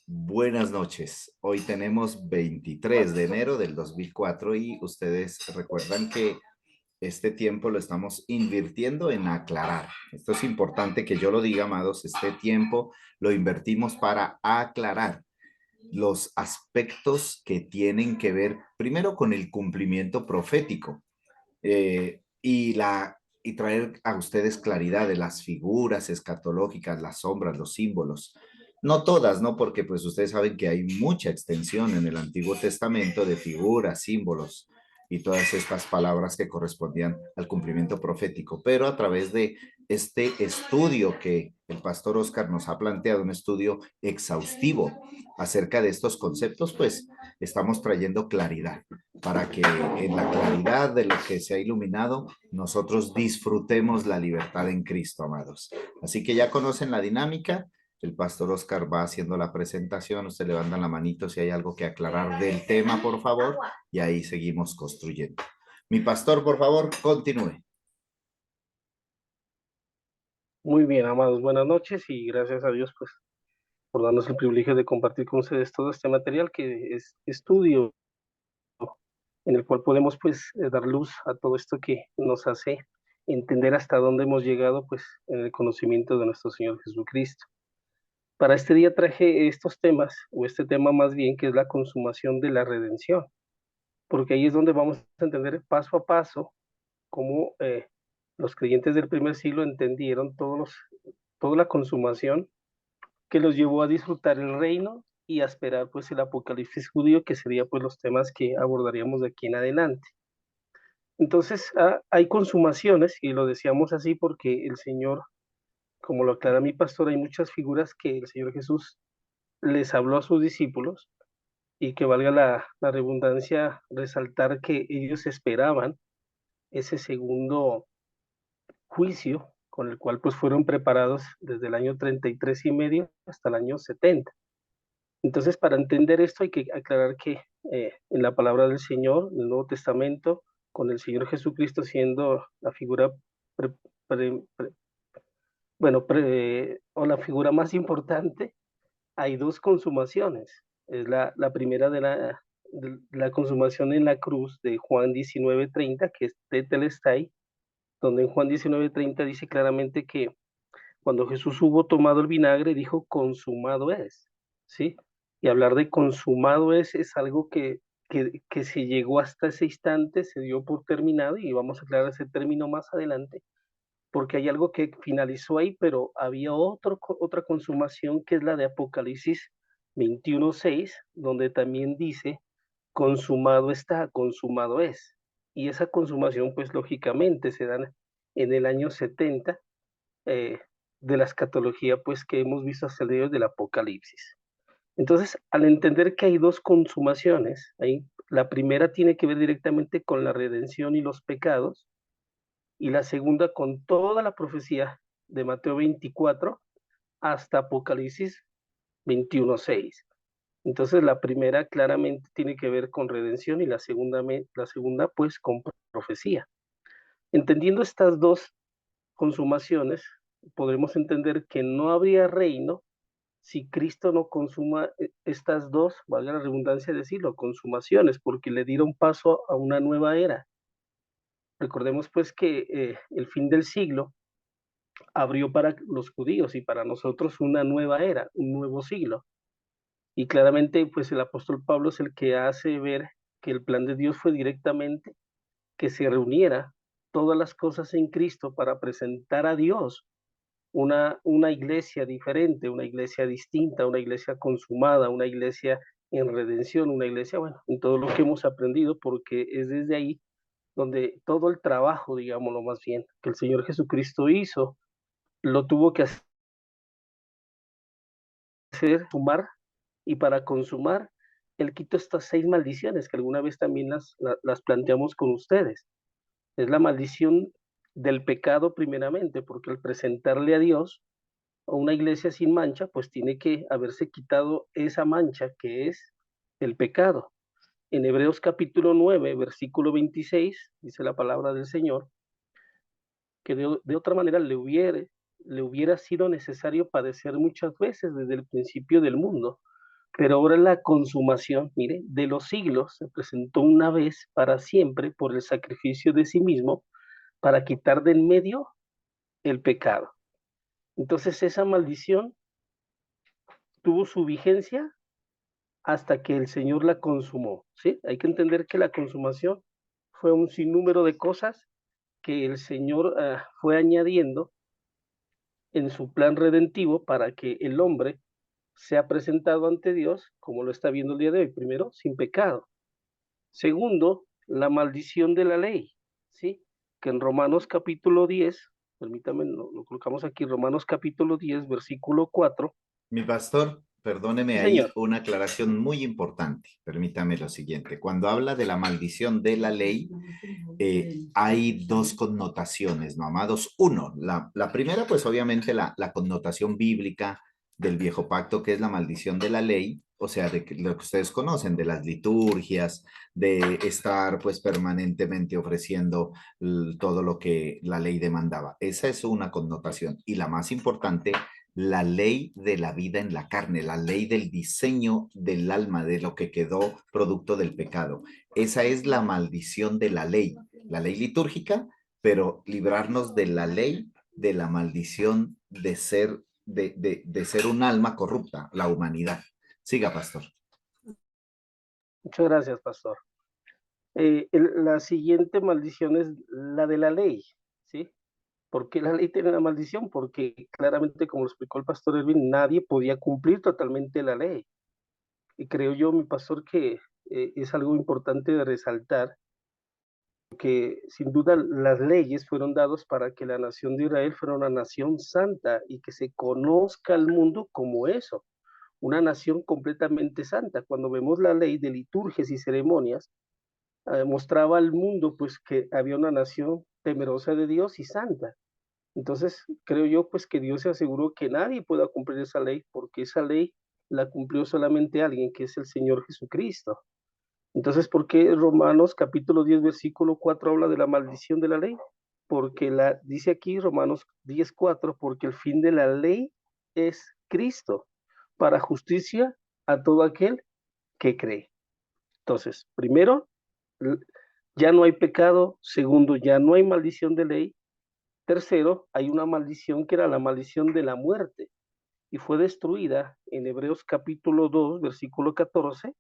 Buenas noches. Hoy tenemos 23 de enero del 2004 y ustedes recuerdan que este tiempo lo estamos invirtiendo en aclarar. Esto es importante que yo lo diga, amados. Este tiempo lo invertimos para aclarar los aspectos que tienen que ver primero con el cumplimiento profético y traer a ustedes claridad de las figuras escatológicas, las sombras, los símbolos. No todas, ¿no? Porque pues ustedes saben que hay mucha extensión en el Antiguo Testamento de figuras, símbolos y todas estas palabras que correspondían al cumplimiento profético, pero a través de este estudio que el pastor Oscar nos ha planteado, un estudio exhaustivo acerca de estos conceptos, pues estamos trayendo claridad para que en la claridad de lo que se ha iluminado, nosotros disfrutemos la libertad en Cristo, amados. Así que ya conocen la dinámica. El pastor Oscar va haciendo la presentación. Usted levanta la manito si hay algo que aclarar del tema, por favor, y ahí seguimos construyendo. Mi pastor, por favor, continúe. Muy bien, amados, buenas noches y gracias a Dios pues por darnos el privilegio de compartir con ustedes todo este material que es estudio en el cual podemos pues dar luz a todo esto que nos hace entender hasta dónde hemos llegado pues en el conocimiento de nuestro Señor Jesucristo. Para este día traje estos temas, o este tema más bien, que es la consumación de la redención, porque ahí es donde vamos a entender paso a paso cómo los creyentes del primer siglo entendieron toda la consumación que los llevó a disfrutar el reino y a esperar pues el apocalipsis judío, que sería pues los temas que abordaríamos de aquí en adelante. Entonces, hay consumaciones, y lo decíamos así porque el Señor, como lo aclara mi pastor, hay muchas figuras que el Señor Jesús les habló a sus discípulos y que valga la redundancia resaltar que ellos esperaban ese segundo juicio con el cual pues fueron preparados desde el año 33 y medio hasta el año 70. Entonces, para entender esto hay que aclarar que en la palabra del Señor, en el Nuevo Testamento, con el Señor Jesucristo siendo la figura, pre- pre- pre- o la figura más importante, hay dos consumaciones. Es la primera de la consumación en la cruz de Juan 19:30, que es Tetelestai, donde en Juan 19:30 dice claramente que cuando Jesús hubo tomado el vinagre, dijo, consumado es, ¿sí? Y hablar de consumado es algo que se llegó hasta ese instante, se dio por terminado, y vamos a aclarar ese término más adelante, porque hay algo que finalizó ahí, pero había otra consumación que es la de Apocalipsis 21:6, donde también dice, consumado está, consumado es. Y esa consumación, pues lógicamente, se da en el año 70 eh, de la escatología, pues que hemos visto hasta el día del Apocalipsis. Entonces, al entender que hay dos consumaciones, la primera tiene que ver directamente con la redención y los pecados, y la segunda con toda la profecía de Mateo 24 hasta Apocalipsis 21:6. Entonces, la primera claramente tiene que ver con redención y la segunda pues con profecía. Entendiendo estas dos consumaciones, podremos entender que no habría reino si Cristo no consuma estas dos, valga la redundancia decirlo, consumaciones, porque le dieron paso a una nueva era. Recordemos pues que el fin del siglo abrió para los judíos y para nosotros una nueva era, un nuevo siglo. Y claramente pues el apóstol Pablo es el que hace ver que el plan de Dios fue directamente que se reuniera todas las cosas en Cristo para presentar a Dios una iglesia diferente, una iglesia distinta, una iglesia consumada, una iglesia en redención, una iglesia, bueno, en todo lo que hemos aprendido, porque es desde ahí donde todo el trabajo, digámoslo más bien, que el Señor Jesucristo hizo, lo tuvo que hacer, sumar, y para consumar, Él quitó estas 6 maldiciones que alguna vez también las planteamos con ustedes. Es la maldición del pecado primeramente, porque al presentarle a Dios, o una iglesia sin mancha, pues tiene que haberse quitado esa mancha que es el pecado. En Hebreos capítulo 9, versículo 26, dice la palabra del Señor, que de otra manera le hubiera sido necesario padecer muchas veces desde el principio del mundo. pero ahora la consumación, mire, de los siglos se presentó una vez para siempre por el sacrificio de sí mismo para quitar de en medio el pecado. Entonces esa maldición tuvo su vigencia hasta que el Señor la consumó, ¿sí? Hay que entender que la consumación fue un sinnúmero de cosas que el Señor fue añadiendo en su plan redentivo para que el hombre sea presentado ante Dios, como lo está viendo el día de hoy. Primero, sin pecado. Segundo, la maldición de la ley, ¿sí? Que en Romanos capítulo 10, permítame, lo colocamos aquí, Romanos capítulo 10, versículo 4. Mi pastor, perdóneme Sí, ahí señor. una aclaración muy importante. Permítame lo siguiente. Cuando habla de la maldición de la ley, hay dos connotaciones, ¿no, amados? Uno, la primera, pues obviamente la connotación bíblica del viejo pacto, que es la maldición de la ley, o sea, de lo que ustedes conocen, de las liturgias, de estar pues permanentemente ofreciendo todo lo que la ley demandaba. Esa es una connotación. Y la más importante, la ley de la vida en la carne, la ley del diseño del alma, de lo que quedó producto del pecado. Esa es la maldición de la ley litúrgica, pero librarnos de la ley, de la maldición de ser un alma corrupta, la humanidad. Siga, pastor. Muchas gracias, pastor. La siguiente maldición es la de la ley, ¿sí? ¿Por qué la ley tiene una maldición? Porque claramente, como lo explicó el pastor Erwin, nadie podía cumplir totalmente la ley. Y creo yo, mi pastor, que es algo importante de resaltar, que sin duda las leyes fueron dadas para que la nación de Israel fuera una nación santa y que se conozca al mundo como eso, una nación completamente santa. Cuando vemos la ley de liturgias y ceremonias, mostraba al mundo pues que había una nación temerosa de Dios y santa. Entonces, creo yo pues que Dios se aseguró que nadie pueda cumplir esa ley porque esa ley la cumplió solamente alguien, que es el Señor Jesucristo. Entonces, ¿por qué Romanos capítulo 10, versículo 4 habla de la maldición de la ley? Porque dice aquí Romanos 10, 4, porque el fin de la ley es Cristo, para justicia a todo aquel que cree. Entonces, primero, ya no hay pecado. Segundo, ya no hay maldición de ley. Tercero, hay una maldición que era la maldición de la muerte y fue destruida en Hebreos capítulo 2, versículo 14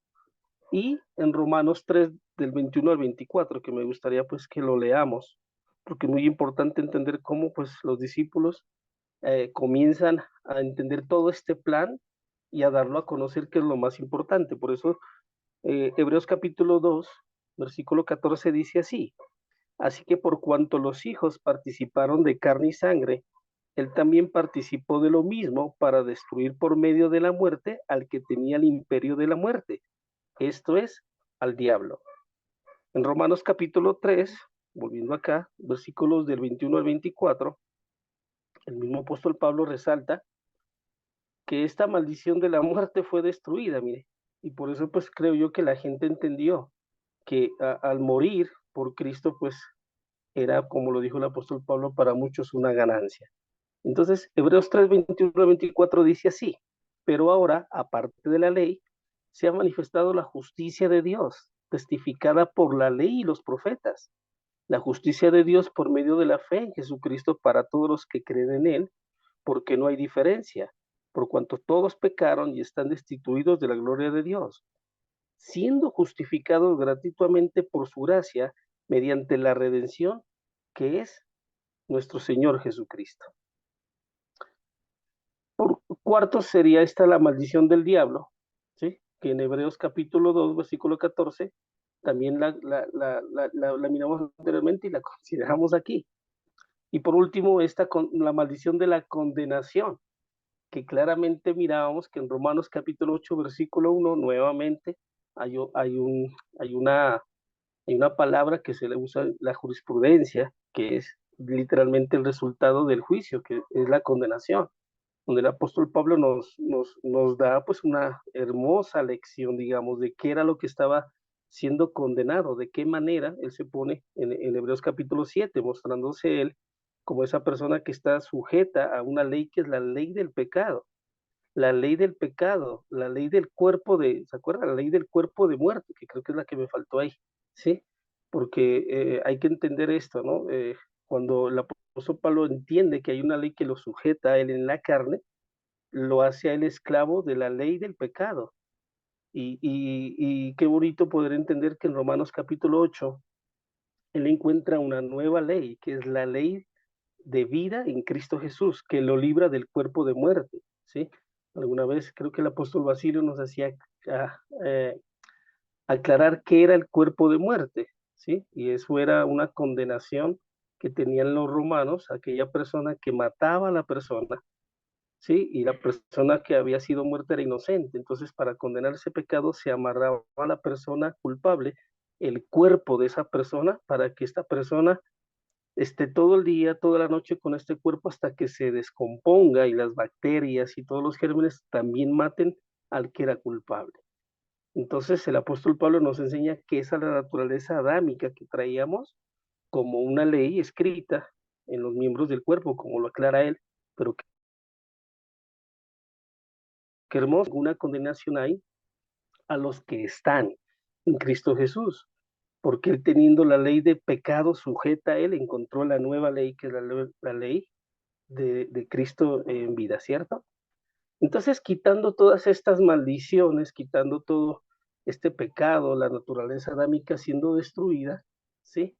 y en Romanos 3 del 21 al 24, que me gustaría pues que lo leamos, porque es muy importante entender cómo pues los discípulos comienzan a entender todo este plan y a darlo a conocer, que es lo más importante. Por eso Hebreos capítulo 2, versículo 14 dice así: así que por cuanto los hijos participaron de carne y sangre, él también participó de lo mismo para destruir por medio de la muerte al que tenía el imperio de la muerte, esto es, al diablo. En Romanos capítulo 3, volviendo acá, versículos del 21 al 24, el mismo apóstol Pablo resalta que esta maldición de la muerte fue destruida, mire, y por eso pues creo yo que la gente entendió que al morir por Cristo pues era, como lo dijo el apóstol Pablo, para muchos una ganancia. Entonces, Hebreos 3, 21 al 24 dice así: pero ahora, aparte de la ley, se ha manifestado la justicia de Dios, testificada por la ley y los profetas. La justicia de Dios por medio de la fe en Jesucristo para todos los que creen en Él, porque no hay diferencia, por cuanto todos pecaron y están destituidos de la gloria de Dios, siendo justificados gratuitamente por su gracia mediante la redención que es nuestro Señor Jesucristo. Por cuarto sería esta la maldición del diablo, ¿sí? Que en Hebreos capítulo 2, versículo 14, también la miramos anteriormente y la consideramos aquí. Y por último, la maldición de la condenación, que claramente mirábamos que en Romanos capítulo 8, versículo 1, nuevamente hay, hay, un, hay, una, hay una palabra que se le usa en la jurisprudencia, que es literalmente el resultado del juicio, que es la condenación, donde el apóstol Pablo nos da pues una hermosa lección, digamos, de qué era lo que estaba siendo condenado, de qué manera él se pone en Hebreos capítulo 7, mostrándose él como esa persona que está sujeta a una ley que es la ley del pecado. la ley del pecado, la ley del cuerpo ¿se acuerdan? La ley del cuerpo de muerte, que creo que es la que me faltó ahí, ¿sí? Porque hay que entender esto, ¿no? Cuando el apóstol Pablo entiende que hay una ley que lo sujeta a él en la carne, lo hace a él esclavo de la ley del pecado. Y qué bonito poder entender que en Romanos capítulo 8, él encuentra una nueva ley, que es la ley de vida en Cristo Jesús, que lo libra del cuerpo de muerte, ¿sí? Alguna vez creo que el apóstol Basilio nos hacía ah, eh, aclarar qué era el cuerpo de muerte, ¿sí? Y eso era una condenación que tenían los romanos, aquella persona que mataba a la persona, ¿sí? Y la persona que había sido muerta era inocente. Entonces, para condenar ese pecado se amarraba a la persona culpable el cuerpo de esa persona para que esta persona esté todo el día, toda la noche con este cuerpo hasta que se descomponga y las bacterias y todos los gérmenes también maten al que era culpable. Entonces el apóstol Pablo nos enseña que esa es la naturaleza adámica que traíamos como una ley escrita en los miembros del cuerpo, como lo aclara él, pero qué hermoso, una condenación hay a los que están en Cristo Jesús, porque él teniendo la ley de pecado sujeta a él, encontró la nueva ley, que es la ley de Cristo en vida, ¿cierto? Entonces, quitando todas estas maldiciones, quitando todo este pecado, la naturaleza adámica siendo destruida, ¿sí?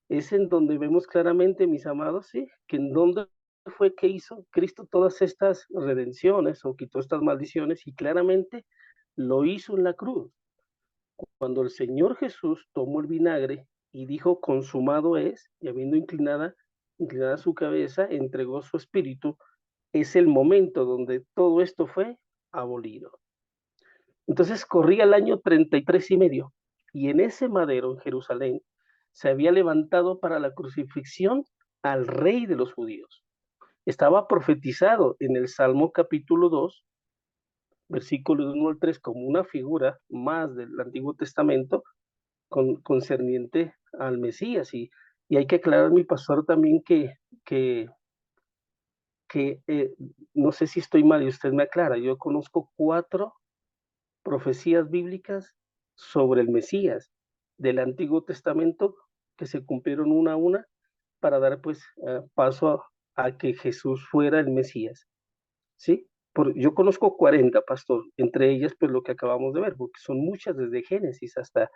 Es en donde vemos claramente, mis amados, ¿sí? Que en donde fue que hizo Cristo todas estas redenciones o quitó estas maldiciones y claramente lo hizo en la cruz. Cuando el Señor Jesús tomó el vinagre y dijo, consumado es, y habiendo inclinada su cabeza, entregó su espíritu, es el momento donde todo esto fue abolido. Entonces corría el año 33 y medio, y en ese madero en Jerusalén se había levantado para la crucifixión al rey de los judíos. Estaba profetizado en el Salmo capítulo 2, versículos 1 al 3, como una figura más del Antiguo Testamento concerniente al Mesías. Y hay que aclarar, mi pastor, también que no sé si estoy mal y usted me aclara, yo conozco 4 profecías bíblicas sobre el Mesías del Antiguo Testamento que se cumplieron una a una para dar pues paso a que Jesús fuera el Mesías, ¿sí? Yo conozco 40, pastor, entre ellas pues lo que acabamos de ver, porque son muchas desde Génesis hasta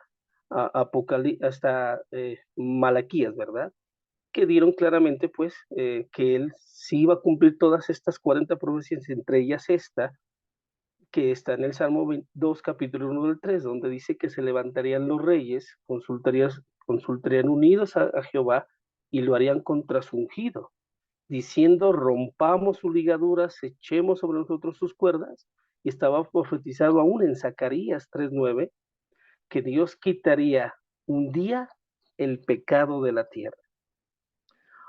hasta Malaquías, ¿verdad? Que dieron claramente pues que él sí iba a cumplir todas estas 40 profecías, entre ellas esta, que está en el Salmo 2, capítulo 1 del 3, donde dice que se levantarían los reyes, consultarían unidos a Jehová y lo harían contra su ungido, diciendo, rompamos sus ligaduras, echemos sobre nosotros sus cuerdas. Y estaba profetizado aún en Zacarías 3:9, que Dios quitaría un día el pecado de la tierra.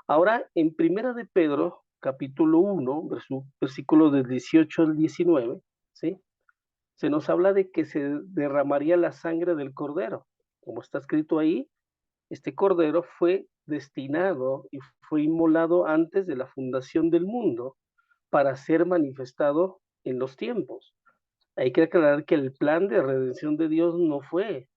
Ahora, en Primera de Pedro, capítulo 1, versículos del 18 al 19, ¿sí? Se nos habla de que se derramaría la sangre del cordero. Como está escrito ahí, este cordero fue destinado y fue inmolado antes de la fundación del mundo para ser manifestado en los tiempos. Hay que aclarar que el plan de redención de Dios no fue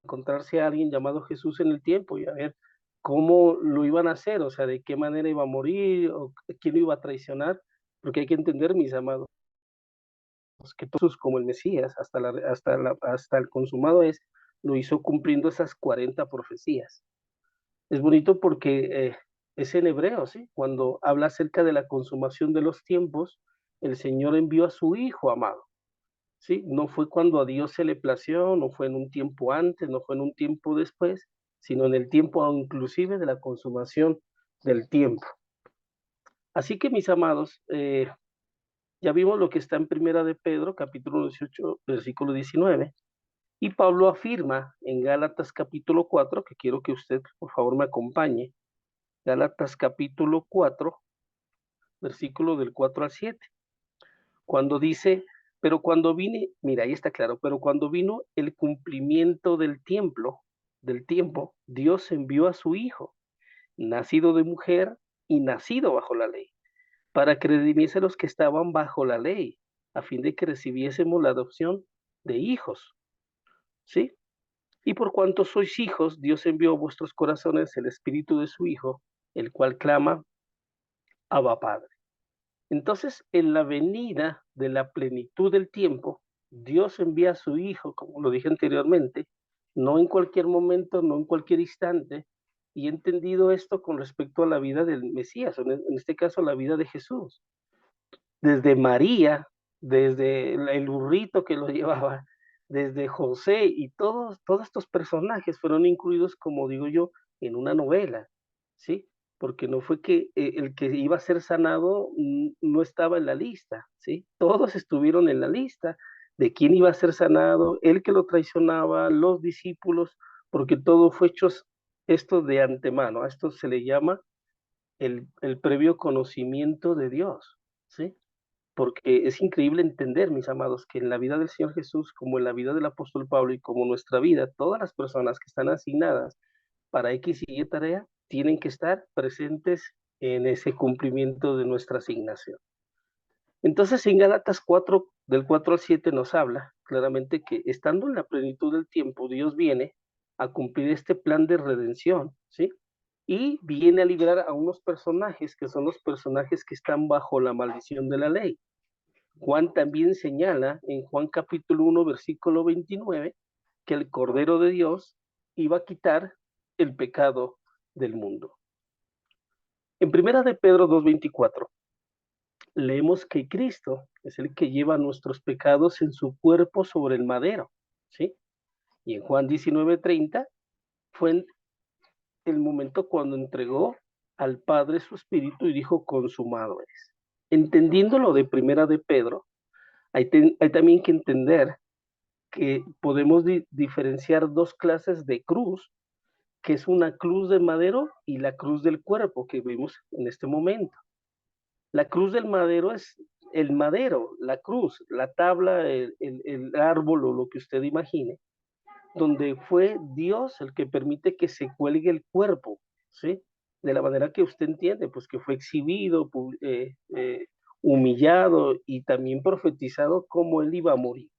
encontrarse a alguien llamado Jesús en el tiempo y a ver cómo lo iban a hacer, o sea, de qué manera iba a morir o quién lo iba a traicionar, porque hay que entender, mis amados, que Jesús como el Mesías hasta el consumado es, lo hizo cumpliendo esas 40 profecías. Es bonito porque es en hebreo, ¿sí? Cuando habla acerca de la consumación de los tiempos, el Señor envió a su Hijo amado, ¿sí? No fue cuando a Dios se le plació, no fue en un tiempo antes, no fue en un tiempo después, sino en el tiempo inclusive de la consumación del tiempo. Así que, mis amados, ya vimos lo que está en Primera de Pedro, capítulo 18, versículo 19, y Pablo afirma en Gálatas capítulo 4, que quiero que usted por favor me acompañe, Gálatas capítulo 4, versículo del 4 al 7, cuando dice, pero cuando vine, mira, ahí está claro, pero cuando vino el cumplimiento del tiempo, Dios envió a su Hijo, nacido de mujer y nacido bajo la ley, para que redimiese a los que estaban bajo la ley, a fin de que recibiésemos la adopción de hijos, ¿sí? Y por cuanto sois hijos, Dios envió a vuestros corazones el espíritu de su Hijo, el cual clama, Abba Padre. Entonces, en la venida de la plenitud del tiempo, Dios envía a su Hijo, como lo dije anteriormente, no en cualquier momento, no en cualquier instante, y he entendido esto con respecto a la vida del Mesías, en este caso la vida de Jesús. Desde María, desde el burrito que lo llevaba, desde José y todos estos personajes fueron incluidos, como digo yo, en una novela, ¿sí? Porque no fue que el que iba a ser sanado no estaba en la lista, ¿sí? Todos estuvieron en la lista de quién iba a ser sanado, el que lo traicionaba, los discípulos, porque todo fue hecho esto de antemano. A esto se le llama el previo conocimiento de Dios, ¿sí? Porque es increíble entender, mis amados, que en la vida del Señor Jesús, como en la vida del apóstol Pablo y como nuestra vida, todas las personas que están asignadas para X y Y tarea tienen que estar presentes en ese cumplimiento de nuestra asignación. Entonces, en Gálatas 4, del 4 al 7, nos habla claramente que estando en la plenitud del tiempo, Dios viene a cumplir este plan de redención, ¿sí? Y viene a liberar a unos personajes que son los personajes que están bajo la maldición de la ley. Juan también señala en Juan capítulo 1, versículo 29, que el Cordero de Dios iba a quitar el pecado del mundo. En primera de Pedro 2:24 leemos que Cristo es el que lleva nuestros pecados en su cuerpo sobre el madero, ¿sí? Y en Juan 19:30 fue el momento cuando entregó al Padre su espíritu y dijo, consumado es. Entendiendo lo de primera de Pedro, hay también que entender que podemos diferenciar dos clases de cruz, que es una cruz de madero y la cruz del cuerpo que vemos en este momento. La cruz del madero es el madero, la cruz, la tabla, el árbol o lo que usted imagine, donde fue Dios el que permite que se cuelgue el cuerpo, ¿sí? De la manera que usted entiende, pues que fue exhibido, humillado y también profetizado cómo él iba a morir.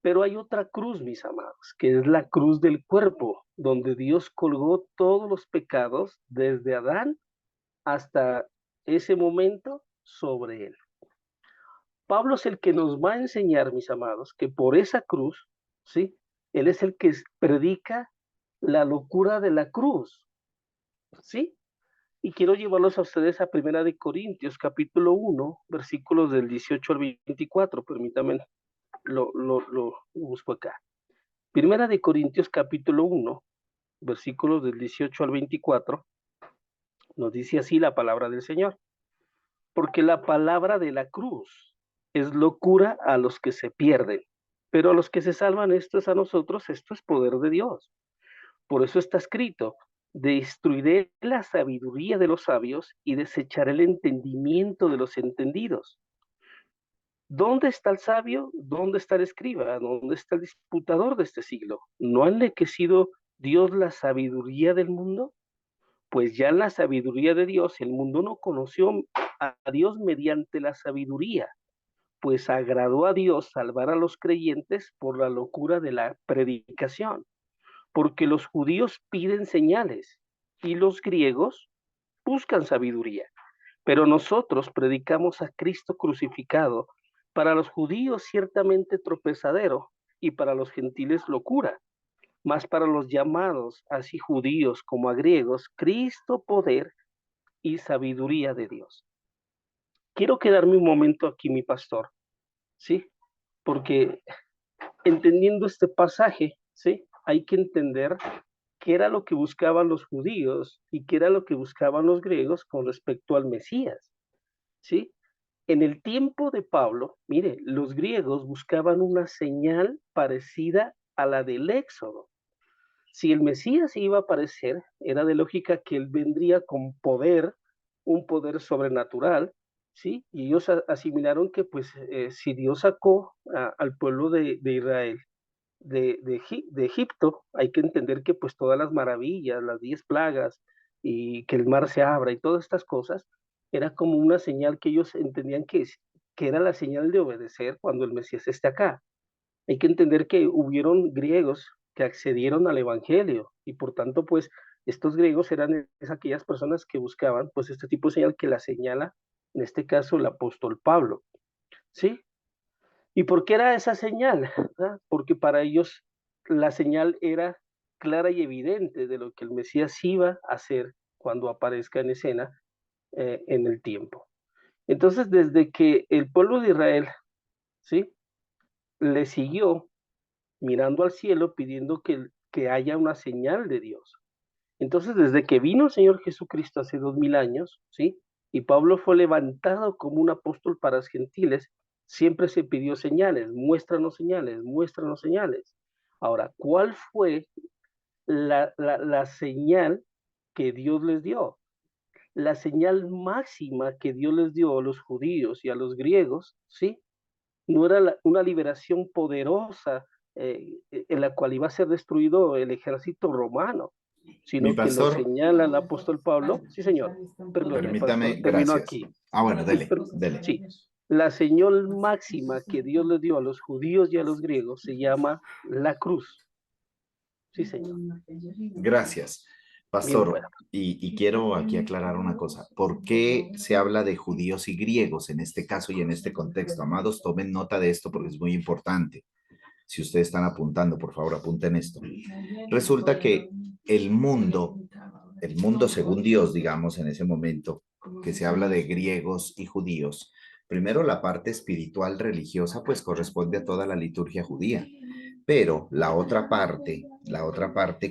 Pero hay otra cruz, mis amados, que es la cruz del cuerpo, donde Dios colgó todos los pecados desde Adán hasta ese momento sobre él. Pablo es el que nos va a enseñar, mis amados, que por esa cruz, ¿sí? Él es el que predica la locura de la cruz, ¿sí? Y quiero llevarlos a ustedes a Primera de Corintios, capítulo 1, versículos del 18 al 24. Permítanme, lo busco acá. Primera de Corintios, capítulo 1, versículos del 18 al 24, nos dice así la palabra del Señor. Porque la palabra de la cruz es locura a los que se pierden, pero a los que se salvan, esto es a nosotros, esto es poder de Dios. Por eso está escrito, destruiré la sabiduría de los sabios y desecharé el entendimiento de los entendidos. ¿Dónde está el sabio? ¿Dónde está el escriba? ¿Dónde está el disputador de este siglo? ¿No ha enriquecido Dios la sabiduría del mundo? Pues ya en la sabiduría de Dios, el mundo no conoció a Dios mediante la sabiduría, pues agradó a Dios salvar a los creyentes por la locura de la predicación, porque los judíos piden señales y los griegos buscan sabiduría, pero nosotros predicamos a Cristo crucificado, para los judíos ciertamente tropezadero y para los gentiles locura, mas para los llamados, así judíos como a griegos, Cristo poder y sabiduría de Dios. Quiero quedarme un momento aquí, mi pastor, ¿sí? Porque entendiendo este pasaje, ¿sí? Hay que entender qué era lo que buscaban los judíos y qué era lo que buscaban los griegos con respecto al Mesías, ¿sí? En el tiempo de Pablo, mire, los griegos buscaban una señal parecida a la del Éxodo. Si el Mesías iba a aparecer, era de lógica que él vendría con poder, un poder sobrenatural, ¿sí? Y ellos asimilaron que, pues, si Dios sacó al pueblo de Israel de Egipto, hay que entender que, pues, todas las maravillas, las 10 plagas y que el mar se abra y todas estas cosas, era como una señal que ellos entendían que que era la señal de obedecer cuando el Mesías esté acá. Hay que entender que hubieron griegos que accedieron al evangelio y por tanto, pues, estos griegos eran aquellas personas que buscaban, pues, este tipo de señal que la señala, en este caso, el apóstol Pablo, ¿sí? ¿Y por qué era esa señal? ¿verdad? Porque para ellos la señal era clara y evidente de lo que el Mesías iba a hacer cuando aparezca en escena en el tiempo. Entonces, desde que el pueblo de Israel, ¿sí? Le siguió mirando al cielo pidiendo que haya una señal de Dios. Entonces, desde que vino el Señor Jesucristo hace 2000 años, ¿sí? Y Pablo fue levantado como un apóstol para los gentiles, siempre se pidió señales, muéstranos señales, muéstranos señales. Ahora, ¿cuál fue la señal que Dios les dio? La señal máxima que Dios les dio a los judíos y a los griegos, ¿sí? No era una liberación poderosa en la cual iba a ser destruido el ejército romano, Mi sino que lo pastor, señala el apóstol Pablo. Sí, señor. Perdone, pastor, permítame, termino gracias. aquí. Ah, bueno, Sí, dele, dele. sí. La señal máxima que Dios le dio a los judíos y a los griegos se llama la cruz. Sí, señor. Gracias, Bien, pues. pastor. Y quiero aquí aclarar una cosa. ¿Por qué se habla de judíos y griegos en este caso y en este contexto? Amados, tomen nota de esto porque es muy importante. Si ustedes están apuntando, por favor, apunten esto. Resulta que el mundo según Dios, digamos, en ese momento, que se habla de griegos y judíos, primero la parte espiritual religiosa, pues corresponde a toda la liturgia judía, pero la otra parte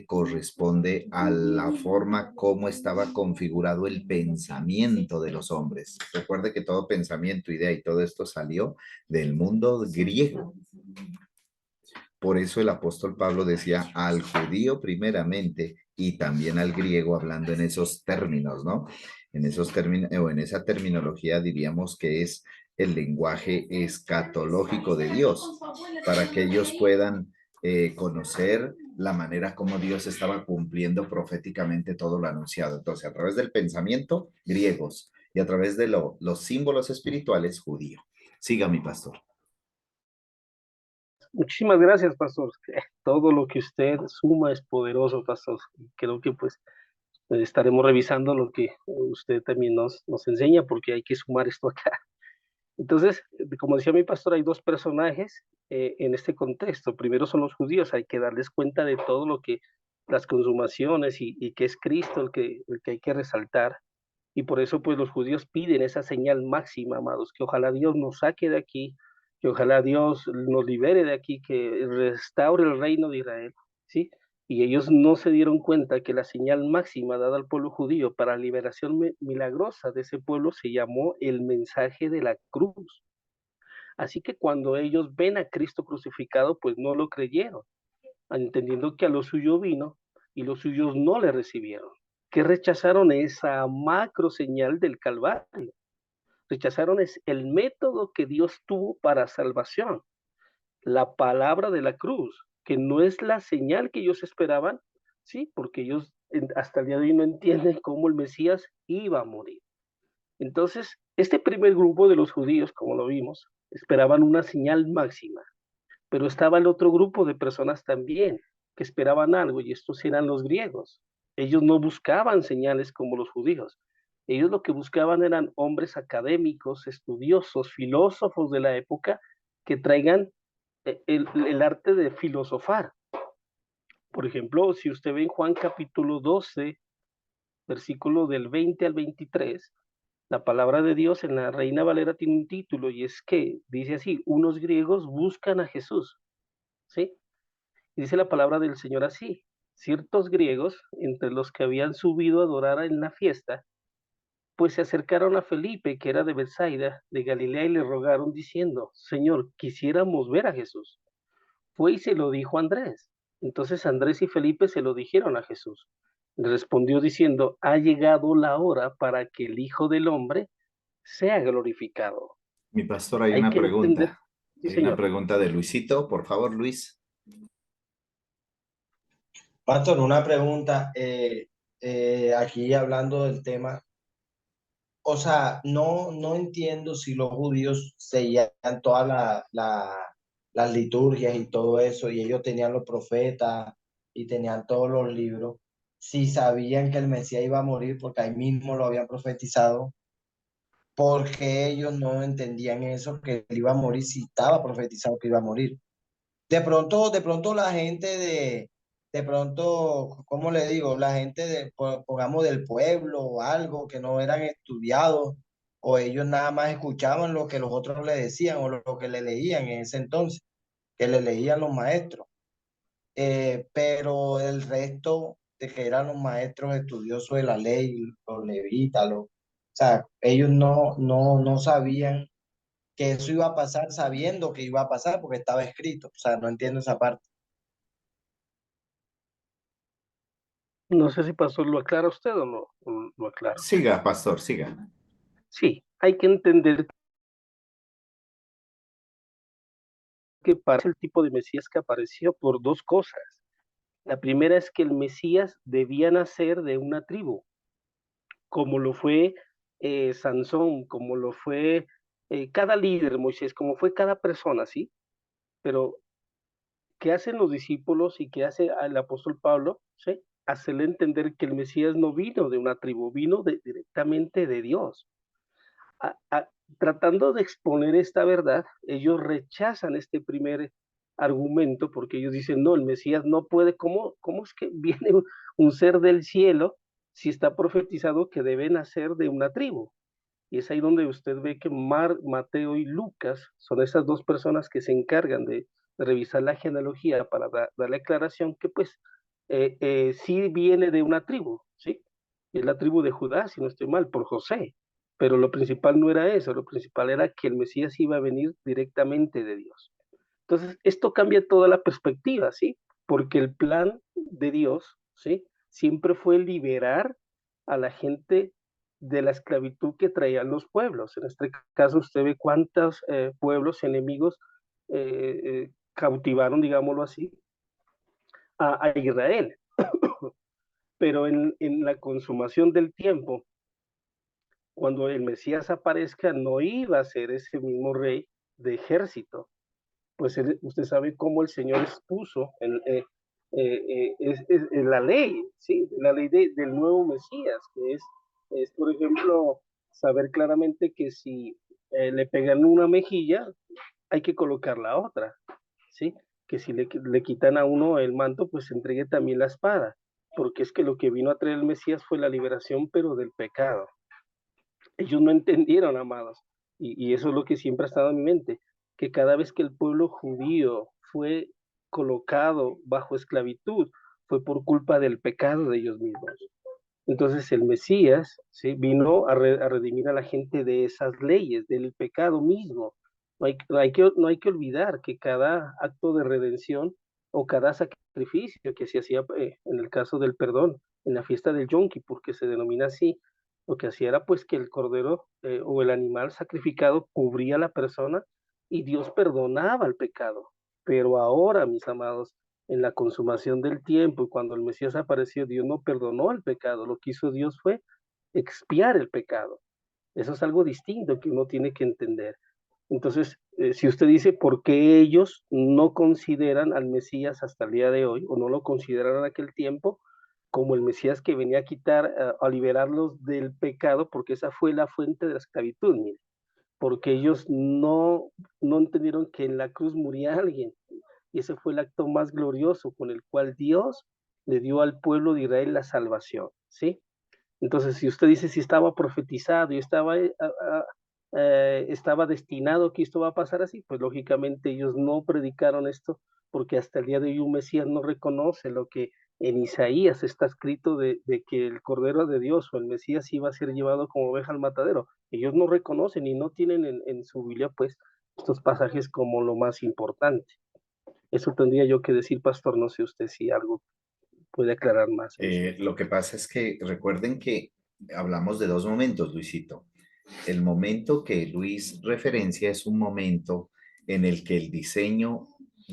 corresponde a la forma como estaba configurado el pensamiento de los hombres. Recuerde que todo pensamiento, idea y todo esto salió del mundo griego. Por eso el apóstol Pablo decía al judío primeramente y también al griego hablando en esos términos, ¿no? En esos términos o en esa terminología diríamos que es el lenguaje escatológico de Dios para que ellos puedan conocer la manera como Dios estaba cumpliendo proféticamente todo lo anunciado. Entonces, a través del pensamiento, griegos, y a través de los símbolos espirituales, judío. Siga mi pastor. Muchísimas gracias, pastor. Todo lo que usted suma es poderoso, pastor. Creo que pues estaremos revisando lo que usted también nos enseña, porque hay que sumar esto acá. Entonces, como decía mi pastor, hay dos personajes en este contexto. Primero son los judíos, hay que darles cuenta de todo lo que, las consumaciones y que es Cristo el que hay que resaltar. Y por eso, pues, los judíos piden esa señal máxima, amados, que ojalá Dios nos saque de aquí, que ojalá Dios nos libere de aquí, que restaure el reino de Israel, ¿sí? Y ellos no se dieron cuenta que la señal máxima dada al pueblo judío para la liberación milagrosa de ese pueblo se llamó el mensaje de la cruz. Así que cuando ellos ven a Cristo crucificado, pues no lo creyeron, entendiendo que a lo suyo vino y los suyos no le recibieron, que rechazaron esa macro señal del Calvario, rechazaron el método que Dios tuvo para salvación, la palabra de la cruz, que no es la señal que ellos esperaban, sí, porque ellos hasta el día de hoy no entienden cómo el Mesías iba a morir. Entonces, este primer grupo de los judíos, como lo vimos, esperaban una señal máxima, pero estaba el otro grupo de personas también que esperaban algo, y estos eran los griegos. Ellos no buscaban señales como los judíos. Ellos lo que buscaban eran hombres académicos, estudiosos, filósofos de la época que traigan el arte de filosofar. Por ejemplo, si usted ve en Juan capítulo 12, versículo del 20 al 23, la palabra de Dios en la Reina Valera tiene un título y es que dice así, unos griegos buscan a Jesús, ¿sí? Dice la palabra del Señor así, ciertos griegos, entre los que habían subido a adorar en la fiesta, pues se acercaron a Felipe, que era de Bethsaida, de Galilea, y le rogaron diciendo, Señor, quisiéramos ver a Jesús. Fue y se lo dijo a Andrés. Entonces Andrés y Felipe se lo dijeron a Jesús. Le respondió diciendo, ha llegado la hora para que el Hijo del Hombre sea glorificado. Mi pastor, hay Hay una que entender, pregunta. sí Hay una señor. pregunta de Luisito, por favor, Luis. Pastor, una pregunta, aquí hablando del tema, o sea, no entiendo si los judíos seguían todas las liturgias y todo eso, y ellos tenían los profetas y tenían todos los libros, si sabían que el Mesías iba a morir porque ahí mismo lo habían profetizado, porque ellos no entendían eso, que él iba a morir si estaba profetizado que iba a morir. De pronto la gente de pronto, ¿cómo le digo? La gente pongamos del pueblo o algo que no eran estudiados, o ellos nada más escuchaban lo que los otros le decían o lo que le leían en ese entonces, que le leían los maestros. Pero el resto de que eran los maestros estudiosos de la ley, los levitas, o sea, ellos no sabían que eso iba a pasar sabiendo que iba a pasar porque estaba escrito. O sea, no entiendo esa parte. No sé si pastor lo aclara usted o no, o lo aclaro. Siga, pastor, siga. Sí, hay que entender que para el tipo de Mesías que apareció por dos cosas. La primera es que el Mesías debía nacer de una tribu, como lo fue Sansón, como lo fue cada líder, Moisés, como fue cada persona, ¿sí? Pero, ¿qué hacen los discípulos y qué hace el apóstol Pablo? ¿Sí? Hacerle entender que el Mesías no vino de una tribu, vino directamente de Dios. A- a- Tratando de exponer esta verdad, ellos rechazan este primer argumento porque ellos dicen, no, el Mesías no puede, ¿cómo es que viene un ser del cielo si está profetizado que debe nacer de una tribu? Y es ahí donde usted ve que Mateo y Lucas son esas dos personas que se encargan de revisar la genealogía para darle aclaración que pues sí viene de una tribu, ¿sí? Es la tribu de Judá, si no estoy mal, por José. Pero lo principal no era eso, lo principal era que el Mesías iba a venir directamente de Dios. Entonces, esto cambia toda la perspectiva, ¿sí? Porque el plan de Dios, ¿sí? Siempre fue liberar a la gente de la esclavitud que traían los pueblos. En este caso, usted ve cuántos pueblos enemigos cautivaron, digámoslo así, a Israel. Pero en la consumación del tiempo, cuando el Mesías aparezca, no iba a ser ese mismo rey de ejército, pues usted sabe cómo el Señor expuso la ley, ¿sí? La ley del nuevo Mesías, que es, por ejemplo, saber claramente que si le pegan una mejilla, hay que colocar la otra, ¿sí? Que si le quitan a uno el manto, pues se entregue también la espada, porque es que lo que vino a traer el Mesías fue la liberación, pero del pecado. Ellos no entendieron, amados, y eso es lo que siempre ha estado en mi mente, que cada vez que el pueblo judío fue colocado bajo esclavitud, fue por culpa del pecado de ellos mismos. Entonces el Mesías, ¿sí? Vino a redimir a la gente de esas leyes, del pecado mismo. No hay que olvidar que cada acto de redención o cada sacrificio que se hacía en el caso del perdón, en la fiesta del Yom Kippur, que se denomina así, lo que hacía era pues que el cordero o el animal sacrificado cubría a la persona y Dios perdonaba el pecado. Pero ahora, mis amados, en la consumación del tiempo y cuando el Mesías apareció, Dios no perdonó el pecado, lo que hizo Dios fue expiar el pecado. Eso es algo distinto que uno tiene que entender. Entonces, si usted dice por qué ellos no consideran al Mesías hasta el día de hoy, o no lo consideraron en aquel tiempo, como el Mesías que venía a quitar, a liberarlos del pecado, porque esa fue la fuente de la esclavitud, mire, porque ellos no entendieron que en la cruz moría alguien, y ese fue el acto más glorioso con el cual Dios le dio al pueblo de Israel la salvación, ¿sí? Entonces, si usted dice si estaba profetizado y estaba destinado que esto va a pasar así, pues lógicamente ellos no predicaron esto porque hasta el día de hoy un Mesías no reconoce lo que en Isaías está escrito de que el Cordero de Dios o el Mesías iba a ser llevado como oveja al matadero. Ellos no reconocen y no tienen en su Biblia pues estos pasajes como lo más importante. Eso tendría yo que decir, pastor, no sé usted si algo puede aclarar más en eso. Lo que pasa es que recuerden que hablamos de dos momentos, Luisito. El momento que Luis referencia es un momento en el que el diseño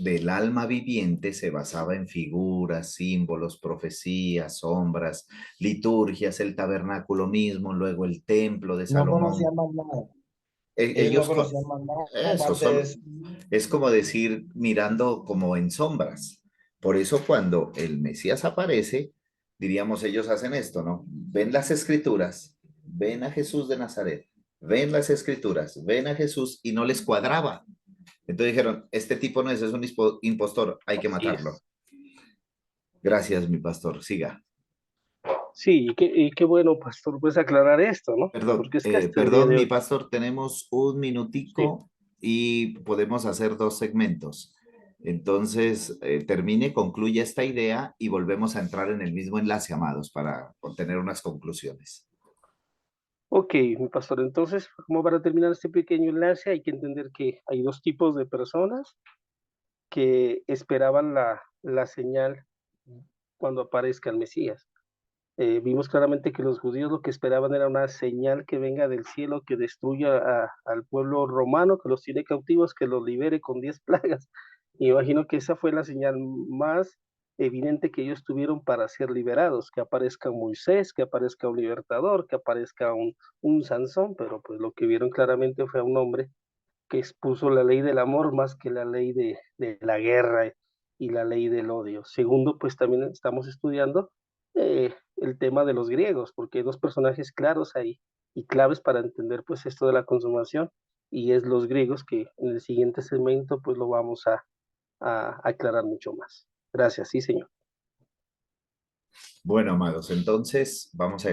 del alma viviente se basaba en figuras, símbolos, profecías, sombras, liturgias, el tabernáculo mismo, luego el templo de No Salomón. conocían más nada. Ellos no Ellos, conocían más nada, eso aparte de solo, eso. es como decir, mirando como en sombras. Por eso cuando el Mesías aparece, diríamos, ellos hacen esto, ¿no? Ven las escrituras, ven a Jesús de Nazaret, ven las escrituras, ven a Jesús y no les cuadraba. Entonces dijeron, este tipo no es un impostor, hay que Así matarlo. es. Gracias, mi pastor, siga. Sí, y qué bueno, pastor, pues aclarar esto, ¿no? Perdón, Porque es que hasta el día perdón, de mi hoy, pastor, tenemos un sí. minutico y podemos hacer dos segmentos. Entonces, termine, concluya esta idea y volvemos a entrar en el mismo enlace, amados, para obtener unas conclusiones. Ok, mi pastor, entonces, como para terminar este pequeño enlace, hay que entender que hay dos tipos de personas que esperaban la señal cuando aparezca el Mesías. Vimos claramente que los judíos lo que esperaban era una señal que venga del cielo, que destruya al pueblo romano, que los tiene cautivos, que los libere con 10 plagas. Y imagino que esa fue la señal más evidente que ellos tuvieron para ser liberados, que aparezca Moisés, que aparezca un libertador, que aparezca un Sansón, pero pues lo que vieron claramente fue a un hombre que expuso la ley del amor más que la ley de la guerra y la ley del odio. Segundo, pues también estamos estudiando el tema de los griegos, porque hay dos personajes claros ahí y claves para entender pues esto de la consumación, y es los griegos, que en el siguiente segmento pues lo vamos a aclarar mucho más. Gracias, sí, señor. Bueno, amados, entonces vamos a